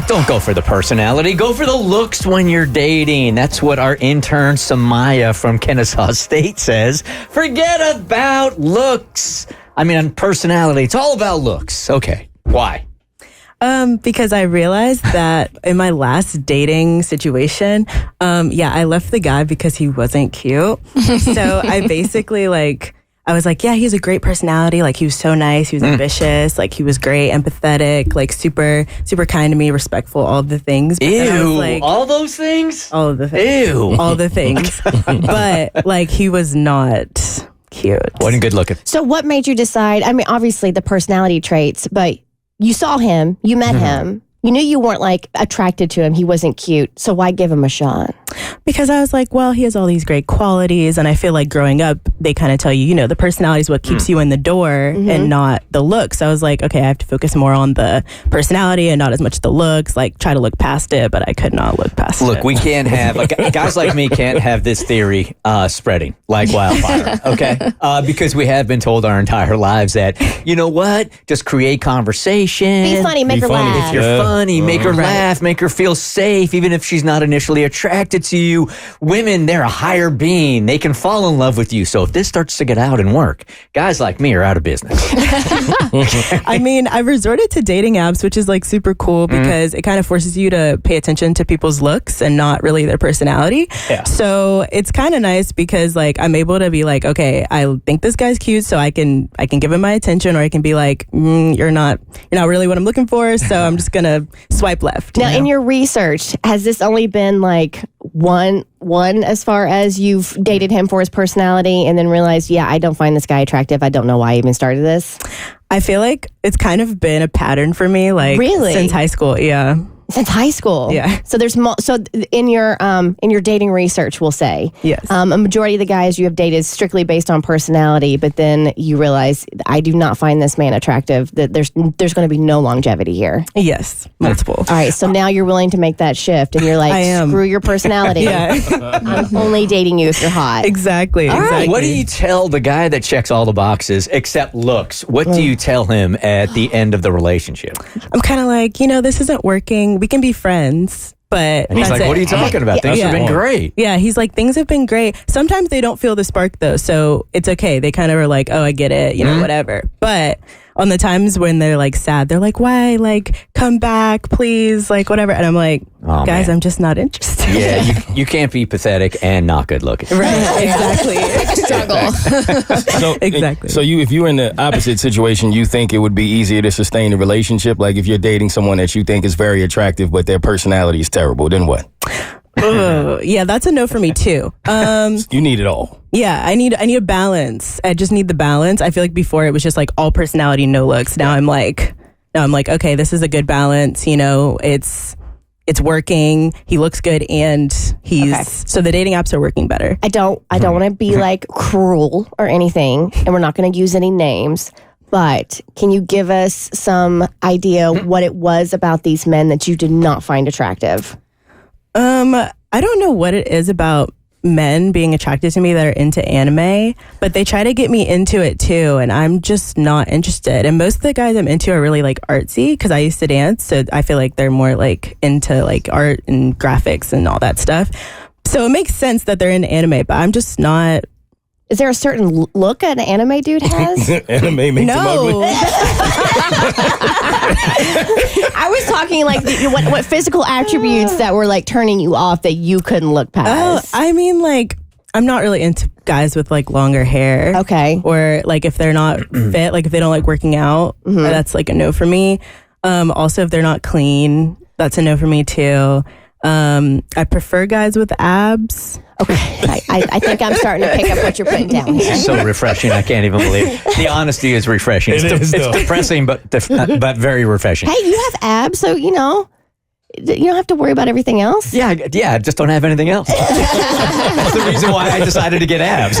Look, don't go for the personality. Go for the looks when you're dating. That's what our intern, Samaya from Kennesaw State says. Forget about looks. I mean, personality. It's all about looks. Okay. Why? Because I realized that in my last dating situation, I left the guy because he wasn't cute. So I basically I was like, yeah, he has a great personality. Like, he was so nice. He was ambitious. Like, he was great, empathetic, like super, super kind to me, respectful, all of the things. But Ew, I was like, all those things? all of the things. Ew. All the things. But like, he was not cute. Wasn't good looking. So what made you decide? I mean, obviously the personality traits, but you saw him, you met him. You knew you weren't like attracted to him. He wasn't cute. So why give him a shot? Because I was like, well, he has all these great qualities. And I feel like growing up, they kind of tell you, the personality is what keeps you in the door and not the looks. So I was like, okay, I have to focus more on the personality and not as much the looks, like try to look past it, but I could not look past it. Look, we can't have, guys like me can't have this theory spreading like wildfire, okay? Because we have been told our entire lives that, you know what? Just create conversation. Be funny, make her laugh. If you're funny, make her laugh, make her feel safe, even if she's not initially attracted to you. Women, they're a higher being. They can fall in love with you. So if this starts to get out and work, guys like me are out of business. I mean, I resorted to dating apps, which is like super cool because it kind of forces you to pay attention to people's looks and not really their personality. Yeah. So it's kind of nice because like I'm able to be like, okay, I think this guy's cute, so I can give him my attention, or I can be like, you're not really what I'm looking for, so I'm just gonna swipe left. Now, in your research, has this only been like one as far as you've dated him for his personality and then realized, yeah, I don't find this guy attractive. I don't know why I even started this? I feel like it's kind of been a pattern for me, like since high school. Yeah. Since high school, yeah. So there's so in your dating research, we'll say, yes, a majority of the guys you have dated strictly based on personality, but then you realize I do not find this man attractive. That there's going to be no longevity here. Yes, multiple. All right, so now you're willing to make that shift, and you're like, screw your personality. Yeah. I'm only dating you if you're hot. Exactly. All right. Exactly. What do you tell the guy that checks all the boxes except looks? What do you tell him at the end of the relationship? I'm kind of like, this isn't working. We can be friends, but and he's like, what are you talking about? Things have been great. Yeah, he's like, things have been great. Sometimes they don't feel the spark though, so it's okay. They kind of are like, oh, I get it, whatever. But on the times when they're like sad, they're like, why? Like, come back, please, like whatever. And I'm like, guys, I'm just not interested. Yeah, you can't be pathetic and not good looking. Right, exactly. Struggle. Exactly. So if you're in the opposite situation, you think it would be easier to sustain a relationship? Like if you're dating someone that you think is very attractive, but their personality is terrible, then what? Yeah, that's a no for me too. You need it all. Yeah, I need a balance. I just need the balance. I feel like before it was just like all personality, no looks. Now I'm like, okay, this is a good balance. It's working. He looks good, and so the dating apps are working better. I don't want to be like cruel or anything, and we're not going to use any names. But can you give us some idea what it was about these men that you did not find attractive? I don't know what it is about men being attracted to me that are into anime, but they try to get me into it too, and I'm just not interested. And most of the guys I'm into are really like artsy because I used to dance, so I feel like they're more like into like art and graphics and all that stuff. So it makes sense that they're into anime, but I'm just not. Is there a certain look an anime dude has? Anime makes him ugly. I was talking like what physical attributes that were like turning you off that you couldn't look past. I mean, like, I'm not really into guys with like longer hair. Okay. Or like if they're not fit, like if they don't like working out, that's like a no for me. Also, if they're not clean, that's a no for me too. I prefer guys with abs. Okay, I think I'm starting to pick up what you're putting down here. So refreshing, I can't even believe it. The honesty is refreshing. It's depressing, but very refreshing. Hey, you have abs, so you don't have to worry about everything else. Yeah, I just don't have anything else. That's the reason why I decided to get abs.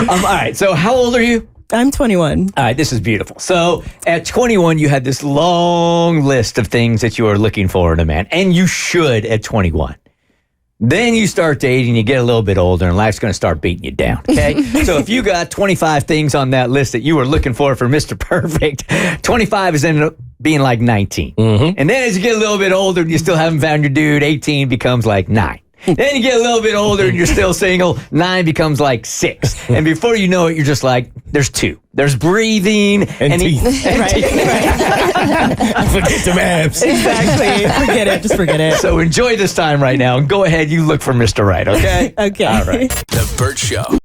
All right, so how old are you? I'm 21. All right, this is beautiful. So at 21, you had this long list of things that you are looking for in a man, and you should at 21. Then you start dating, you get a little bit older, and life's going to start beating you down, okay? So if you got 25 things on that list that you were looking for Mr. Perfect, 25 is being like 19. And then as you get a little bit older and you still haven't found your dude, 18 becomes like 9. Then you get a little bit older and you're still single, 9 becomes like 6. And before you know it, you're just like, there's 2. There's breathing and teeth. Right. Forget the abs. Exactly. Forget it. Just forget it. So enjoy this time right now and go ahead, you look for Mr. Right, okay? Okay. All right. The Bert Show.